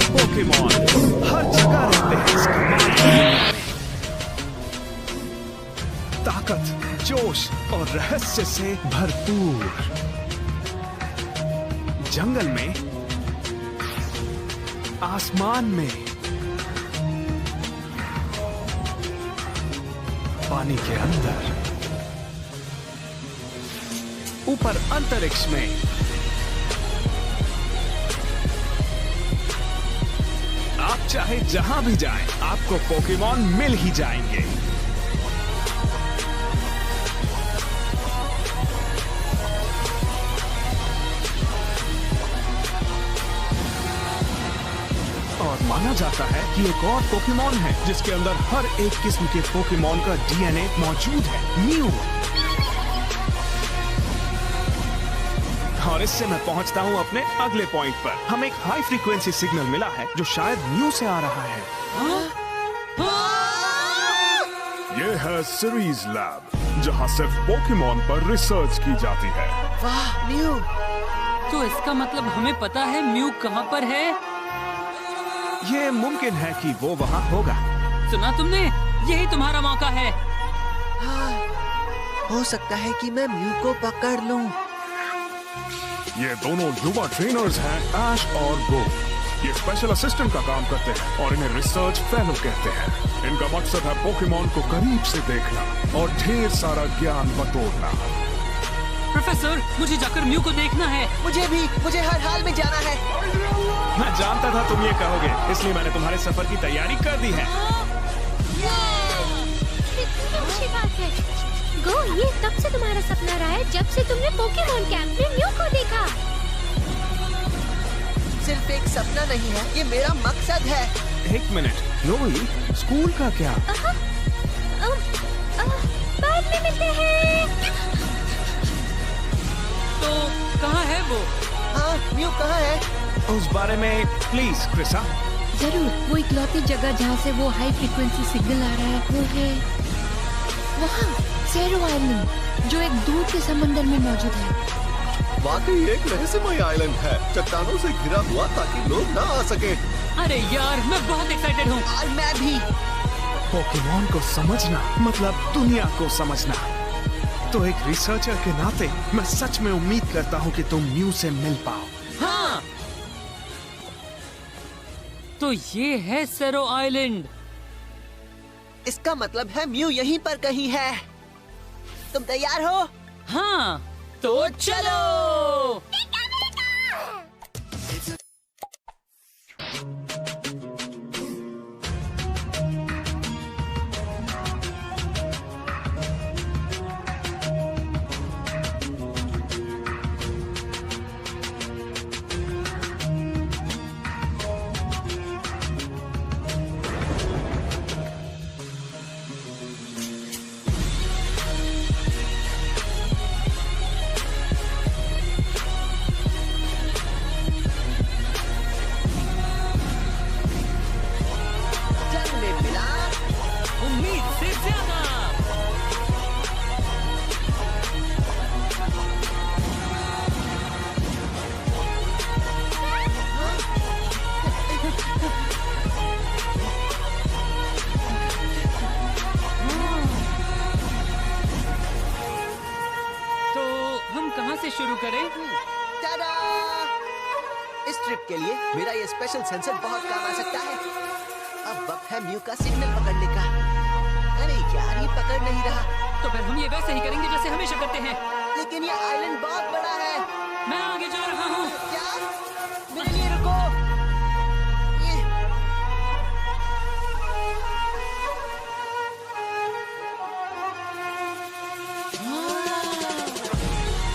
Pokemon हर जगह रहते हैं इस कमाल की दुनिया में। ताकत, जोश और रहस्य से भरपूर। जंगल में, आसमान में, पानी के अंदर, ऊपर अंतरिक्ष में। आप चाहे जहां भी जाएं, आपको पोकेमॉन मिल ही जाएंगे। और माना जाता है कि एक और पोकेमॉन है जिसके अंदर हर एक किस्म के पोकेमॉन का डीएनए मौजूद है, म्यू। और इससे मैं पहुंचता हूं अपने अगले पॉइंट पर। हमें एक हाई फ्रीक्वेंसी सिग्नल मिला है जो शायद म्यू से आ रहा है। ये है सीरीज लैब, जहां सिर्फ पोकेमॉन पर रिसर्च की जाती है। वाह, म्यू! तो इसका मतलब हमें पता है म्यू कहाँ पर है? ये मुमकिन है कि वो वहाँ होगा। सुना तुमने? यही तुम्हारा मौका है। हाँ, हो सकता है कि मैं म्यू को पकड़ लूं। ये दोनों युवा ट्रेनर्स हैं, ऐश और गो। ये स्पेशल असिस्टेंट का काम करते हैं और इन्हें रिसर्च फेलो कहते हैं। इनका मकसद है पोकेमॉन को करीब से देखना और ढेर सारा ज्ञान बटोरना। प्रोफेसर, मुझे जाकर म्यू को देखना है। मुझे भी, मुझे हर हाल में जाना है। मैं जानता था तुम ये कहोगे, इसलिए मैंने तुम्हारे सफर की तैयारी कर दी है। कितनी अच्छी बात है। गो, ये तब से तुम्हारा सपना रहा है जब से तुमने पोकेमॉन कैंप में म्यू को देखा। सिर्फ एक सपना नहीं है, ये मेरा मकसद है। एक मिनट, लोई, स्कूल का क्या? बाद में मिलते हैं। तो कहाँ है वो? हाँ, म्यू कहाँ है? उस बारे में प्लीज क्रिसा। जरूर, वो इकलौती जगह जहाँ से वो हाई फ्रीक्वेंसी सिग्नल आ रहा है वो है वहाँ, सेरो आइलैंड, जो एक दूर के समंदर में मौजूद है। वाकई एक रहस्यमय आइलैंड है, चट्टानों से घिरा हुआ ताकि लोग ना आ सके। अरे यार, मैं बहुत एक्साइटेड हूँ। और मैं भी। पोकेमॉन को समझना मतलब दुनिया को समझना। तो एक रिसर्चर के नाते मैं सच में उम्मीद करता हूँ कि तुम म्यू से मिल पाओ। हाँ, तो ये है सेरो आइलैंड। इसका मतलब है म्यू यहीं पर कहीं है। तुम तैयार हो? हाँ, तो चलो। शुरू करें? टाडा! इस ट्रिप के लिए मेरा ये स्पेशल सेंसर बहुत काम आ सकता है। अब वक्त है म्यू का सिग्नल पकड़ने का। अरे यार, ये पकड़ नहीं रहा। तो फिर हम ये वैसे ही करेंगे जैसे हमेशा करते हैं। लेकिन ये आइलैंड बहुत बड़ा है। मैं आगे जा रहा हूँ। क्या? मेरे लिए रुको।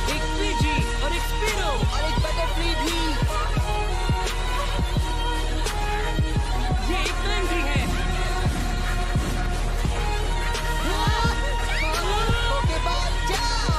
एक पीजी और एक स्पीडो और एक बटरफ्ली भी। ये एक फ्रेंजी है। पोकेबॉल जाओ।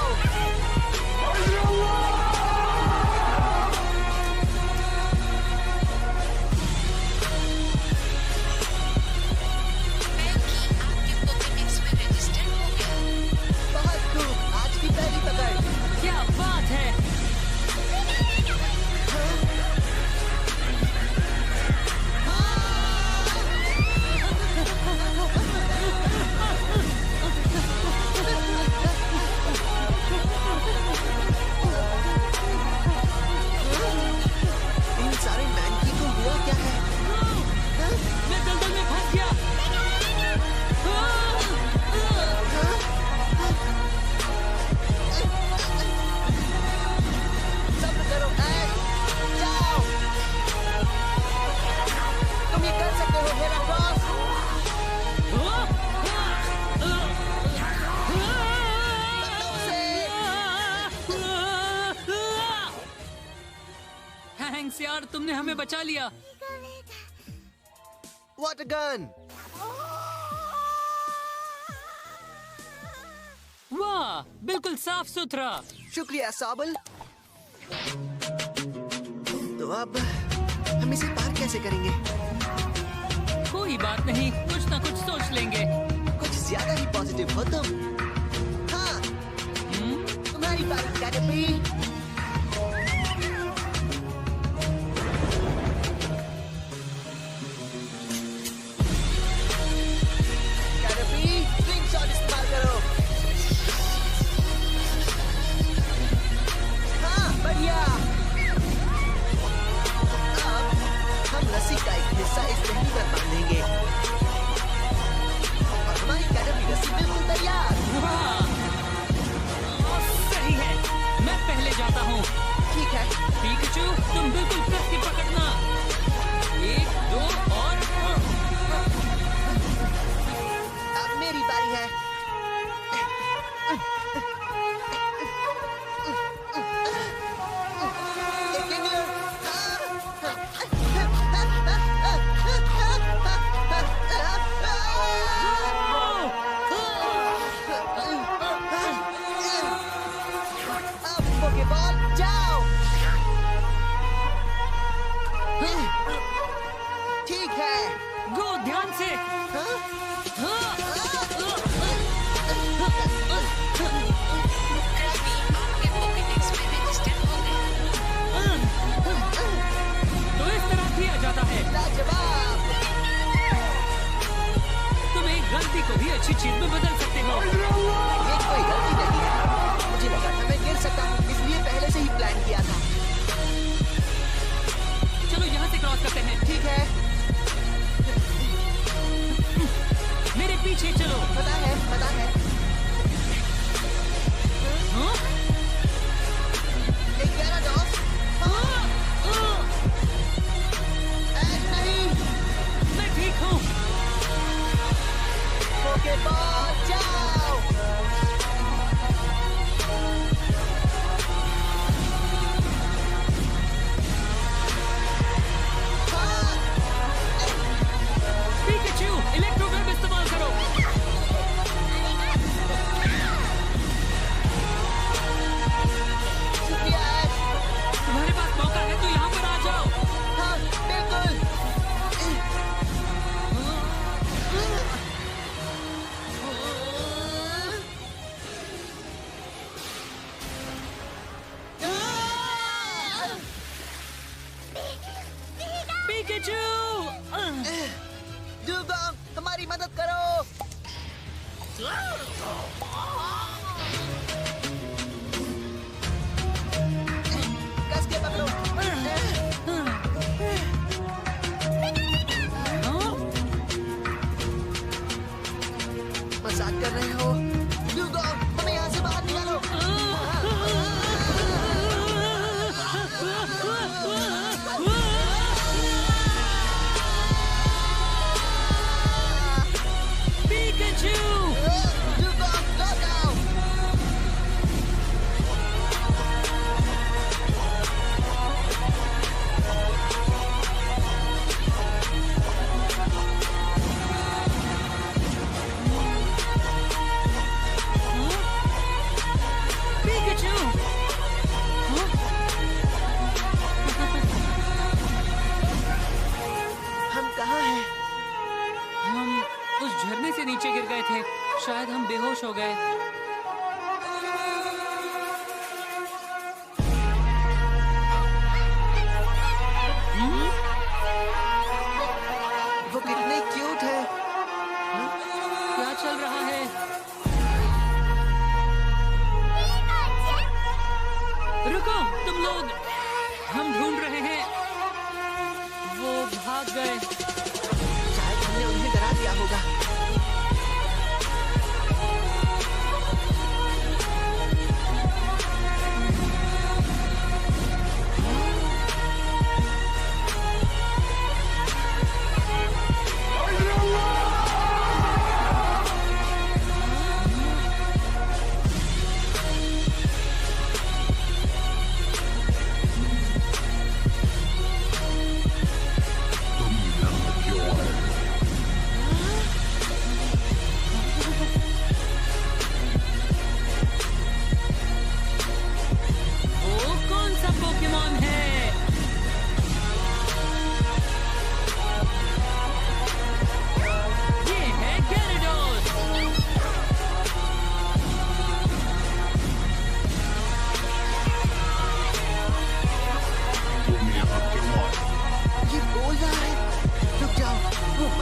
हेराक्रोस। थैंक्स यार, तुमने हमें बचा लिया। Water gun. वाह, बिल्कुल साफ सुथरा। शुक्रिया साबल। तो अब हम इसे पार कैसे करेंगे? कोई बात नहीं, कुछ ना कुछ सोच लेंगे। कुछ ज्यादा ही पॉजिटिव हो तुम। हाँ, तुम्हारी बारी कैनोपी। कैनोपी, स्लिंग शॉट इस्तेमाल करो। हाँ, बढ़िया। अब हम रस्सी का एक हिस्सा इस टहनी पर बांधेंगे और हमारी कैनोपी रस्सी बिल्कुल तैयार। वाह, सही है। मैं पहले जाता हूँ। ठीक है। पिकाचू, तुम बिल्कुल कस के पकड़ना। 1, 2 और अब मेरी बारी है। एक एंगलर। अब पोकेबॉल जाओ। ठीक है। गो, ध्यान से। हाँ? तो इस तरह किया जाता है। लाजवाब। तुम एक गलती को भी अच्छी चीज में बदल सकते हो। ये कोई गलती नहीं है। मुझे लगा था मैं गिर सकता हूँ, इसलिए पहले से ही प्लान किया था। चलो यहाँ से क्रॉस करते हैं। ठीक है। मेरे पीछे चलो। पता है, पता है। हाँ? एक gyarados। नहीं, मैं ठीक हूँ। पोकेबॉल जाओ। हाँ, पिकाचू, इलेक्ट्रो वेब इस्तेमाल करो। शुक्रिया ऐश। तुम्हारे पास मौका है तो यहाँ पर आ जाओ। हाँ, बिल्कुल। पिकाचू! डुगोंग, हमारी मदद करो। कस के पकड़ो। हाँ? मजाक कर रहे हो? डुगोंग, हमें यहाँ से बाहर निकालो। पिकाचू! डुगोंग, लौट आओ। पिकाचू! हाँ? हम कहाँ हैं? हम उस झरने से नीचे गिर गए थे। शायद हम बेहोश हो गए। वो कितने क्यूट है। क्या चल रहा है? रुको, तुम लोग। हम ढूंढ रहे हैं। वो भाग गए। शायद हमने उन्हें डरा दिया होगा।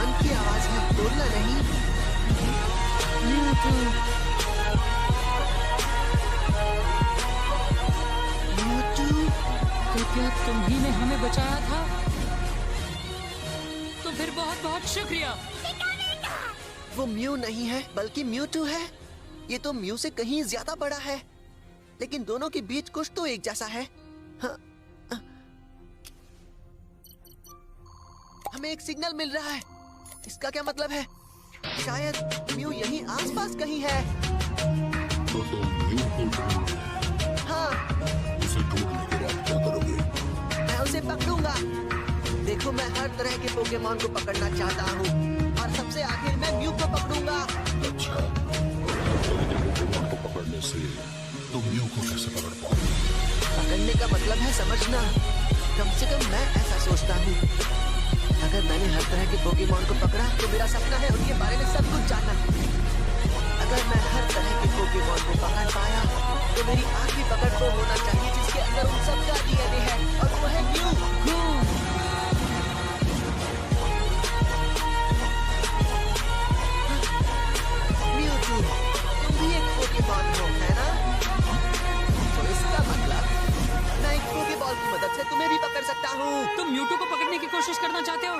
मन की आवाज है, बोलना नहीं। म्यूटू, म्यूटू, तो क्या तुम्ही ने हमें बचाया था? तो फिर बहुत बहुत शुक्रिया। वो म्यू नहीं है बल्कि म्यूटू है। ये तो म्यू से कहीं ज्यादा बड़ा है, लेकिन दोनों के बीच कुछ तो एक जैसा है। हाँ, हमें एक सिग्नल मिल रहा है। इसका क्या मतलब है? शायद म्यू यहीं आसपास कहीं है। तो तुम म्यू को ढूंढ रहे हो। हाँ, उसे ढूंढने के बाद क्या करोगे? मैं उसे पकड़ूंगा। देखो, मैं हर तरह के पोकेमॉन को पकड़ना चाहता हूँ और सबसे आखिर में म्यू को पकड़ूंगा। अच्छा, पोकेमॉन को पकड़ने से तुम म्यू को कैसे पकड़ पाओगे? पकड़ने का मतलब है समझना। कम से कम मैं ऐसा सोचता हूँ। अगर मैंने हर तरह के पोकेमॉन को पकड़ा तो मेरा सपना है उनके बारे में सब कुछ जानना। अगर मैं हर तरह के पोकेमॉन को पकड़ पाया तो मेरी आखिरी पकड़ वो होना चाहिए जिसके अंदर उन सबका डीएनए है, और वो है म्यू। म्यूटू, तुम भी एक पोकेमॉन हो, है ना? तो इसका मतलब मैं एक पोकेबॉल की मदद से तुम्हें भी पकड़ सकता हूँ। तुम म्यूटू को पकड़ने की कोशिश करना चाहते हो?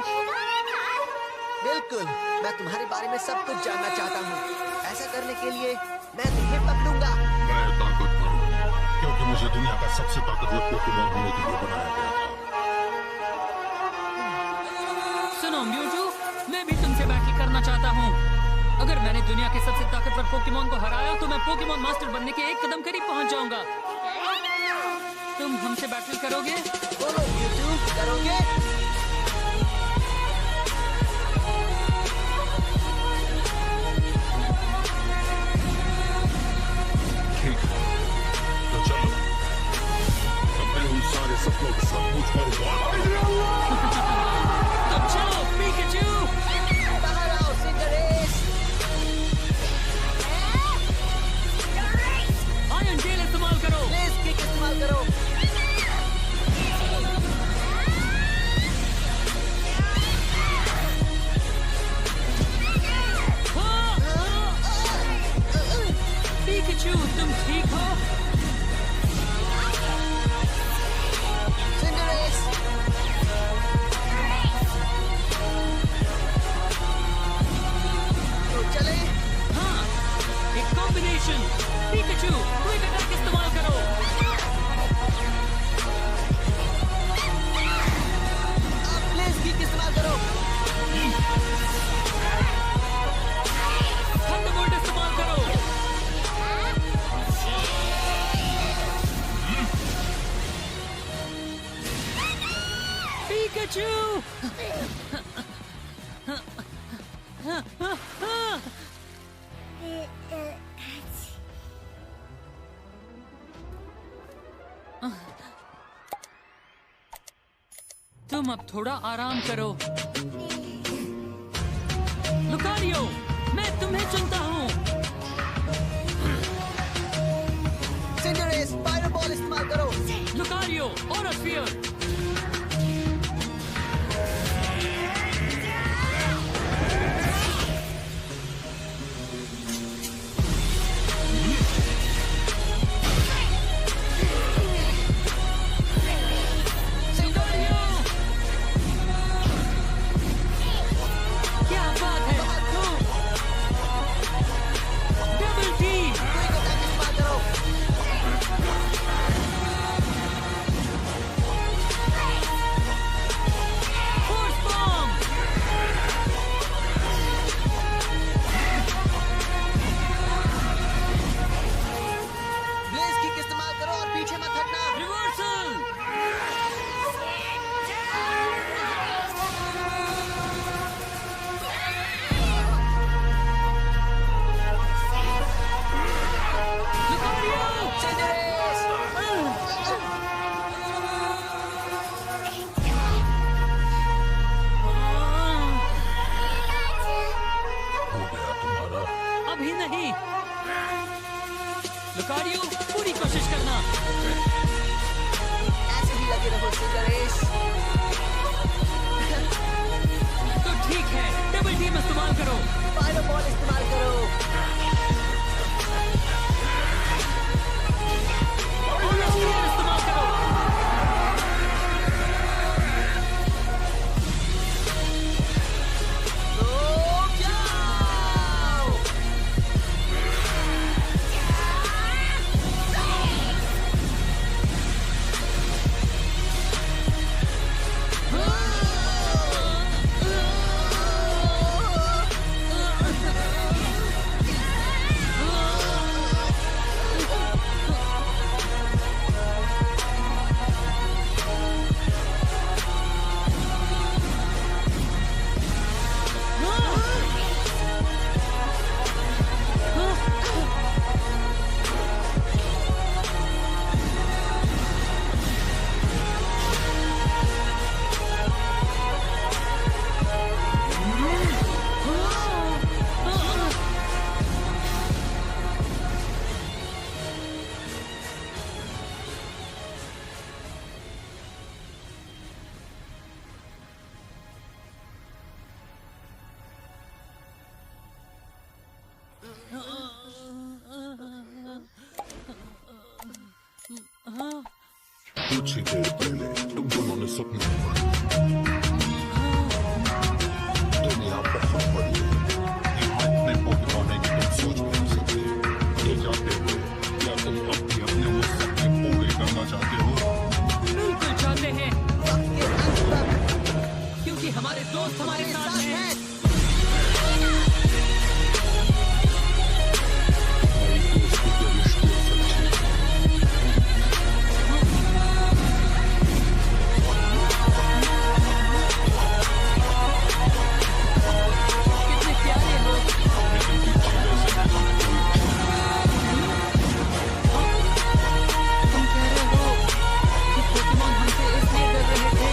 बिल्कुल, मैं तुम्हारे बारे में सब कुछ जानना चाहता हूँ। ऐसा करने के लिए मैं तुम्हें पकड़ूंगा। मैं ताकतवर हूँ, क्योंकि मुझे दुनिया का सबसे ताकतवर पोकेमॉन होने के लिए बनाया गया था। सुनो म्यूटू, मैं भी तुमसे बैटल करना चाहता हूँ। अगर मैंने दुनिया के सबसे ताकतवर पोकेमॉन को हराया तो मैं पोकेमॉन मास्टर बनने के एक कदम करीब पहुँच जाऊंगा। तुम हमसे बैटल करोगे? बोलो म्यूटू, करोगे? ठीक है, तो चलो अपने उन सारे सपनों के साथ मुझ पर वार करो। तो चलो पिकाचू, बाहर आओ सिंडरेस। आयरन टेल इस्तेमाल करो। ब्लेज किक इस्तेमाल करो। पिकाचू, तुम ठीक हो? सिंडरेस, तो चले। हाँ, एक कॉम्बिनेशन। पिकाचू, क्विक अटैक इस्तेमाल करो। अब ब्लेज किक इस्तेमाल करो। थंडरबोल्ट इस्तेमाल करो। पिकाचू, तुम अब थोड़ा आराम करो। लुकारियो, मैं तुम्हें चुनता हूँ। सिंडरेस, फायर बॉल इस्तेमाल करो। लुकारियो, और स्फीयर। क्या बात है? Double team. क्विक अटैक इस्तेमाल करो। Force bomb. ब्लेज किक इस्तेमाल करो और पीछे मत हटना। रिवर्सल। लुकारियो। सिंडरेस, हो गया तुम्हारा? अभी नहीं। लुकारियो, पूरी कोशिश करना। ऐसे ही लगे रहो सिंडरेस। तो ठीक है, करो। फायर बॉल इस्तेमाल करो। इस्तेमाल करो। कुछ ही देर पहले तुम दोनों ने सपने में दुनिया बहुत बड़ी है, यहाँ इतने पोकेमॉन है कि तुम सोच भी नहीं सकते। ये जानते हुए क्या तुम अपने वो सपने पूरे करना चाहते हो? बिल्कुल चाहते हैं, क्योंकि हमारे दोस्त हमारे साथ हैं। दोस्तों के रिश्ते सच्चे कितने प्यारे हो। लेकिन पीछे वैसे तुम कह रहे हो कि पोकेमॉन हमसे इसलिए डर रहे थे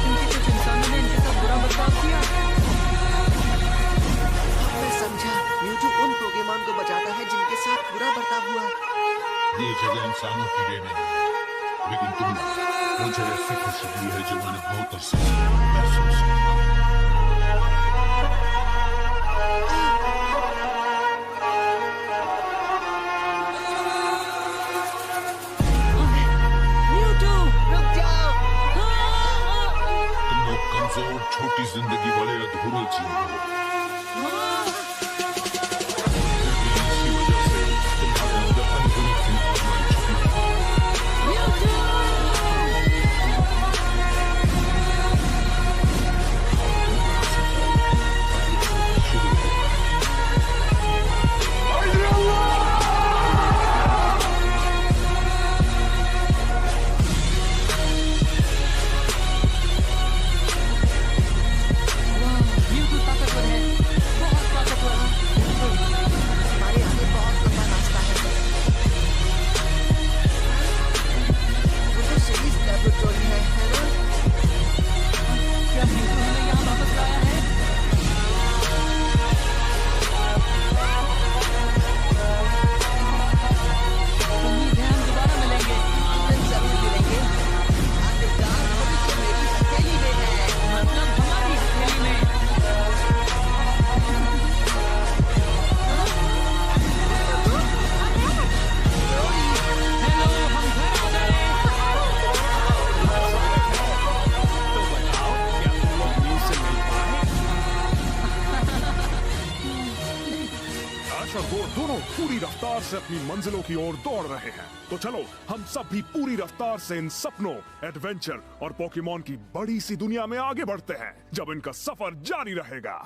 क्योंकि कुछ इंसानों ने इनके साथ बुरा बर्ताव किया। मैं समझा, म्यूटू उन पोकेमॉन को बचाता है जिनके साथ बुरा बर्ताव हुआ। ये जगह इंसानों की लिए नहीं है, लेकिन तुमने मुझे ऐसी खुशी दी है जो मैंने बहुत अरसे से महसूस किया। म्यूटू, रुक जाओ। तुम लोग कमजोर, छोटी जिंदगी वाले अधूरे जीव हो। इसी वजह से तुम्हारे अंदर अनगिनत संभावनाएं छुपी हैं। म्यूटू। शुरू हो। म्यूटू ताकतवर है, बहुत ताकतवर। हमारे आगे बहुत लंबा रास्ता है। वो तो सीरीज लैबोरेटरी है ना? क्या म्यूटू हमें यहाँ वापस लाया है? उम्मीद है हम दोबारा मिलेंगे। फिर जरूर मिलेंगे। आखिरकार भविष्य मेरी हथेली में है। मतलब हमारी हथेली में। हेलो, हम घर आ गए। तो बताओ, क्या तुम लोग म्यू से मिल पाए? ऐश और गो दोनों पूरी रफ्तार से अपनी मंजिलों की ओर दौड़ रहे हैं। तो चलो हम सब भी पूरी रफ्तार से इन सपनों, एडवेंचर और पोकेमॉन की बड़ी सी दुनिया में आगे बढ़ते हैं, जब इनका सफर जारी रहेगा।